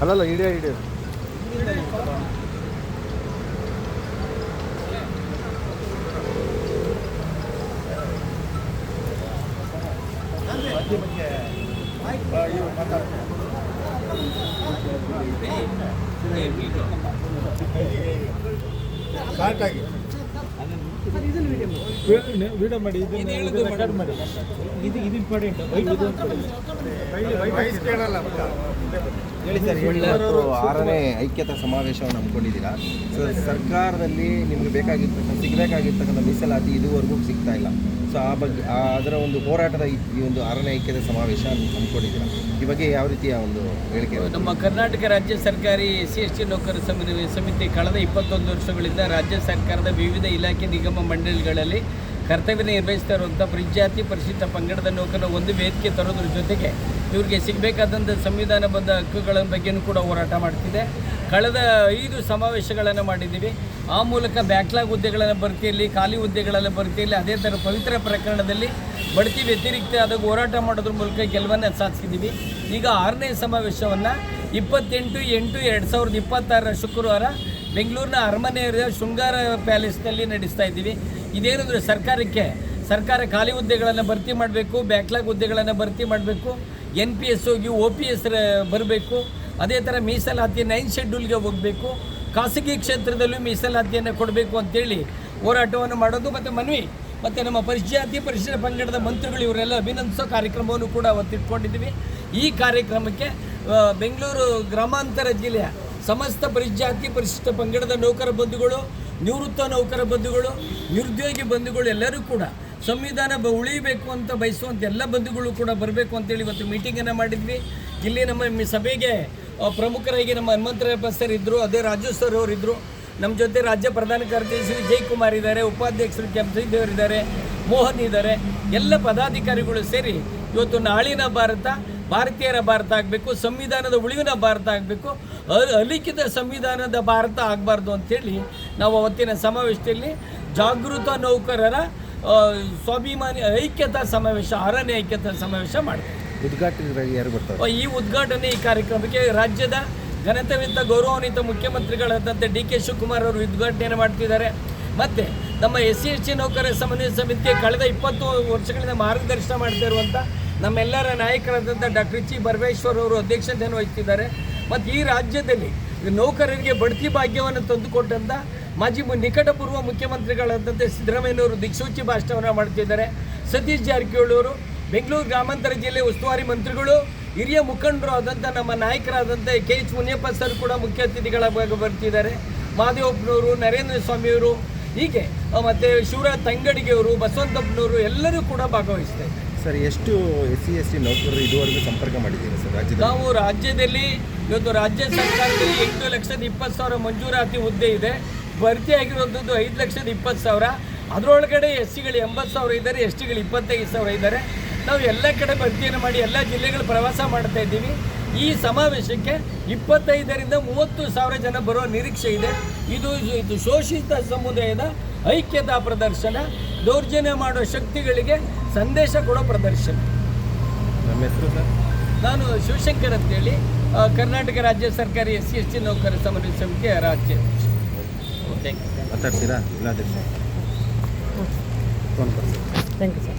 ಅಲ್ಲಲ್ಲ ಇಡೀ ಇಡೀ ಸಾಕಾಗಿ ವಿಡಿಯೋ ಮಾಡಿ ರೆಕಾರ್ಡ್ ಮಾಡಿ ಇದು ಇಂಪಾರ್ಟೆಂಟ್ ವಯಸ್ಸು ಕೇಳಲ್ಲ ಹೇಳಿ ಸರ್, 6ನೇ ಐಕ್ಯತಾ ಸಮಾವೇಶವನ್ನು ಹಮ್ಮಿಕೊಂಡಿದ್ದೀರಾ. ಸರ್ಕಾರದಲ್ಲಿ ನಿಮಗೆ ಸಿಗಬೇಕಾಗಿರ್ತಕ್ಕಂಥ ಮೀಸಲಾತಿ ಇದುವರೆಗೂ ಸಿಗ್ತಾ ಇಲ್ಲ. ಸೊ ಆ ಬಗ್ಗೆ ಅದರ ಒಂದು ಹೋರಾಟದ ಈ ಒಂದು 6ನೇ ಐಕ್ಯತಾ ಸಮಾವೇಶ ಹಮ್ಮಿಕೊಂಡಿದ್ದೀರಾ. ಈ ಬಗ್ಗೆ ಯಾವ ರೀತಿಯ ಒಂದು ಹೇಳಿಕೆ? ನಮ್ಮ ಕರ್ನಾಟಕ ರಾಜ್ಯ ಸರ್ಕಾರಿ SC/ST ನೌಕರರ ಸಮಿತಿ ಕಳೆದ 21 ವರ್ಷಗಳಿಂದ ರಾಜ್ಯ ಸರ್ಕಾರದ ವಿವಿಧ ಇಲಾಖೆ ನಿಗಮ ಮಂಡಳಿಗಳಲ್ಲಿ ಕರ್ತವ್ಯ ನಿರ್ವಹಿಸ್ತಾ ಇರುವಂಥ ಪರಿಜಾತಿ ಪರಿಶಿಷ್ಟ ಪಂಗಡದ ನೌಕರರ ಒಂದು ವೇದಿಕೆ ತರೋದ್ರ ಜೊತೆಗೆ ಇವರಿಗೆ ಸಿಗಬೇಕಾದಂಥ ಸಂವಿಧಾನಬದ್ಧ ಹಕ್ಕುಗಳ ಬಗ್ಗೆಯೂ ಕೂಡ ಹೋರಾಟ ಮಾಡ್ತಿದೆ. ಕಳೆದ 5 ಸಮಾವೇಶಗಳನ್ನು ಮಾಡಿದ್ದೀವಿ. ಆ ಮೂಲಕ ಬ್ಯಾಕ್ಲಾಗ್ ಹುದ್ದೆಗಳನ್ನು ಭರ್ತಿಯಲ್ಲಿ, ಖಾಲಿ ಹುದ್ದೆಗಳಲ್ಲಿ ಭರ್ತಿಯಲ್ಲಿ, ಅದೇ ಥರ ಪವಿತ್ರ ಪ್ರಕರಣದಲ್ಲಿ ಬಡ್ತಿ ವ್ಯತಿರಿಕ್ತ ಆದಾಗ ಹೋರಾಟ ಮಾಡೋದ್ರ ಮೂಲಕ ಗೆಲುವನ್ನು ಸಾಧಿಸಿದ್ದೀವಿ. ಈಗ 6ನೇ ಸಮಾವೇಶವನ್ನು 28/8/2026 ಶುಕ್ರವಾರ ಬೆಂಗಳೂರಿನ ಅರಮನೆಯ ಶೃಂಗಾರ ಪ್ಯಾಲೇಸ್ನಲ್ಲಿ ನಡೆಸ್ತಾ ಇದ್ದೀವಿ. ಇದೇನೆಂದರೆ ಸರ್ಕಾರ ಖಾಲಿ ಹುದ್ದೆಗಳನ್ನು ಭರ್ತಿ ಮಾಡಬೇಕು, ಬ್ಯಾಕ್ಲಾಗ್ ಹುದ್ದೆಗಳನ್ನು ಭರ್ತಿ ಮಾಡಬೇಕು, NPS ಹೋಗಿ OPS ಬರಬೇಕು, ಅದೇ ಥರ ಮೀಸಲಾತಿ 9 ಶೆಡ್ಯೂಲ್ಗೆ ಹೋಗಬೇಕು, ಖಾಸಗಿ ಕ್ಷೇತ್ರದಲ್ಲೂ ಮೀಸಲಾತಿಯನ್ನು ಕೊಡಬೇಕು ಅಂತೇಳಿ ಹೋರಾಟವನ್ನು ಮಾಡೋದು ಮತ್ತು ಮನವಿ ಮತ್ತು ನಮ್ಮ ಪರಿಜಾತಿ ಪರಿಶಿಷ್ಟ ಪಂಗಡದ ಮಂತ್ರಿಗಳು ಇವರೆಲ್ಲ ಅಭಿನಂದಿಸೋ ಕಾರ್ಯಕ್ರಮವನ್ನು ಕೂಡ ಅವತ್ತಿಟ್ಕೊಂಡಿದ್ದೀವಿ. ಈ ಕಾರ್ಯಕ್ರಮಕ್ಕೆ ಬೆಂಗಳೂರು ಗ್ರಾಮಾಂತರ ಜಿಲ್ಲೆಯ ಸಮಸ್ತ ಪರಿಜಾತಿ ಪರಿಶಿಷ್ಟ ಪಂಗಡದ ನೌಕರ ಬಂಧುಗಳು, ನಿವೃತ್ತ ನೌಕರ ಬಂಧುಗಳು, ನಿರುದ್ಯೋಗಿ ಬಂಧುಗಳು ಎಲ್ಲರೂ ಕೂಡ ಸಂವಿಧಾನ ಉಳಿಬೇಕು ಅಂತ ಬಯಸುವಂಥ ಎಲ್ಲ ಬಂಧುಗಳು ಕೂಡ ಬರಬೇಕು ಅಂತೇಳಿ ಇವತ್ತು ಮೀಟಿಂಗನ್ನು ಮಾಡಿದ್ವಿ. ಇಲ್ಲಿ ನಮ್ಮ ಸಭೆಗೆ ಪ್ರಮುಖರಾಗಿ ನಮ್ಮ ಹನುಮಂತರಾಯಪ್ಪ ಸರ್ ಇದ್ದರು, ಅದೇ ರಾಜು ಸರ್ ಅವರಿದ್ದರು. ನಮ್ಮ ಜೊತೆ ರಾಜ್ಯ ಪ್ರಧಾನ ಕಾರ್ಯದರ್ಶಿ ವಿಜಯಕುಮಾರ್ ಇದ್ದಾರೆ, ಉಪಾಧ್ಯಕ್ಷರು ಕೆಂಪಸಿದ್ದೇವರು ಇದ್ದಾರೆ, ಮೋಹನ್ ಇದ್ದಾರೆ. ಎಲ್ಲ ಪದಾಧಿಕಾರಿಗಳು ಸೇರಿ ಇವತ್ತು ನಾಳಿನ ಭಾರತ ಭಾರತೀಯರ ಭಾರತ ಆಗಬೇಕು, ಸಂವಿಧಾನದ ಉಳಿವಿನ ಭಾರತ ಆಗಬೇಕು, ಅಲಿಖಿತ ಸಂವಿಧಾನದ ಭಾರತ ಆಗಬಾರ್ದು ಅಂಥೇಳಿ ನಾವು ಅವತ್ತಿನ ಸಮಾವೇಶದಲ್ಲಿ ಜಾಗೃತ ನೌಕರರ ಸ್ವಾಭಿಮಾನಿ ಐಕ್ಯತಾ ಸಮಾವೇಶ 6ನೇ ಐಕ್ಯತಾ ಸಮಾವೇಶ ಮಾಡ್ತೀವಿ. ಉದ್ಘಾಟನೆಗಾಗಿ ಯಾರು ಬರ್ತಾರೆ? ಈ ಉದ್ಘಾಟನೆ ಈ ಕಾರ್ಯಕ್ರಮಕ್ಕೆ ರಾಜ್ಯದ ಘನತೆವಿದ್ದ ಗೌರವಾನ್ವಿತ ಮುಖ್ಯಮಂತ್ರಿಗಳಾದಂಥ DK ಶಿವಕುಮಾರ್ ಅವರು ಉದ್ಘಾಟನೆಯನ್ನು ಮಾಡ್ತಿದ್ದಾರೆ. ಮತ್ತು ನಮ್ಮ SC/ST ನೌಕರರ ಸಮನ್ವಯ ಸಮಿತಿಗೆ ಕಳೆದ 20 ವರ್ಷಗಳಿಂದ ಮಾರ್ಗದರ್ಶನ ಮಾಡ್ತಾ ಇರುವಂಥ ನಮ್ಮೆಲ್ಲರ ನಾಯಕರಾದಂಥ ಡಾಕ್ಟರ್ H. ಬಸವೇಶ್ವರ್ ಅವರು ಅಧ್ಯಕ್ಷತೆಯನ್ನು ವಹಿಸ್ತಿದ್ದಾರೆ. ಮತ್ತು ಈ ರಾಜ್ಯದಲ್ಲಿ ನೌಕರರಿಗೆ ಬಡ್ತಿ ಭಾಗ್ಯವನ್ನು ತಂದುಕೊಟ್ಟಂಥ ಮಾಜಿ ನಿಕಟಪೂರ್ವ ಮುಖ್ಯಮಂತ್ರಿಗಳಾದಂಥ ಸಿದ್ದರಾಮಯ್ಯನವರು ದಿಕ್ಸೂಚಿ ಭಾಷಣವನ್ನು ಮಾಡ್ತಿದ್ದಾರೆ. ಸತೀಶ್ ಜಾರಕಿಹೊಳಿ ಅವರು ಬೆಂಗಳೂರು ಗ್ರಾಮಾಂತರ ಜಿಲ್ಲೆ ಉಸ್ತುವಾರಿ ಮಂತ್ರಿಗಳು, ಹಿರಿಯ ಮುಖಂಡರು ಆದಂಥ ನಮ್ಮ ನಾಯಕರಾದಂಥ KH ಮುನಿಯಪ್ಪ ಸರ್ ಕೂಡ ಮುಖ್ಯ ಅತಿಥಿಗಳಾಗಿ ಬರ್ತಿದ್ದಾರೆ. ಮಹದೇವಪ್ಪನವರು, ನರೇಂದ್ರ ಸ್ವಾಮಿಯವರು, ಹೀಗೆ ಮತ್ತು ಶಿವರಾಜ್ ತಂಗಡಿಗೆಯವರು, ಬಸವಂತಪ್ಪನವರು ಎಲ್ಲರೂ ಕೂಡ ಭಾಗವಹಿಸ್ತಾರೆ. ಸರ್, ಎಷ್ಟು SC/ST ನೌಕರರು ಇದುವರೆಗೂ ಸಂಪರ್ಕ ಮಾಡಿದ್ದೀರಾ ಸರ್ ರಾಜ್ಯದಲ್ಲಿ? ನಾವು ರಾಜ್ಯದಲ್ಲಿ ಇವತ್ತು ರಾಜ್ಯ ಸರ್ಕಾರದಲ್ಲಿ 8,20,000 ಮಂಜೂರಾತಿ ಹುದ್ದೆ ಇದೆ. ಭರ್ತಿ ಆಗಿರೋದು 5,20,000. ಅದರೊಳಗಡೆ SCಗಳು 80,000 ಇದ್ದಾರೆ, STಗಳು 25,000 ಇದ್ದಾರೆ. ನಾವು ಎಲ್ಲ ಕಡೆ ಭರ್ತಿಯನ್ನು ಮಾಡಿ ಎಲ್ಲ ಜಿಲ್ಲೆಗಳ ಪ್ರವಾಸ ಮಾಡ್ತಾ ಇದ್ದೀವಿ. ಈ ಸಮಾವೇಶಕ್ಕೆ 25,000ರಿಂದ 30,000 ಜನ ಬರೋ ನಿರೀಕ್ಷೆ ಇದೆ. ಇದು ಶೋಷಿತ ಸಮುದಾಯದ ಐಕ್ಯತಾ ಪ್ರದರ್ಶನ, ದೌರ್ಜನ್ಯ ಮಾಡೋ ಶಕ್ತಿಗಳಿಗೆ ಸಂದೇಶ ಕೊಡೋ ಪ್ರದರ್ಶನ. ನಮ್ಮ ಹೆಸರು ಸರ್? ನಾನು ಶಿವಶಂಕರ್ ಅಂತೇಳಿ, ಕರ್ನಾಟಕ ರಾಜ್ಯ ಸರ್ಕಾರಿ SC/ST ನೌಕರರ ಸಮನ್ವಯ ಸಮಿತಿಯ ರಾಜ್ಯ. ಮಾತಾಡ್ತೀರಾ? ಇಲ್ಲ ಅಧ್ಯಕ್ಷ. Thank you sir.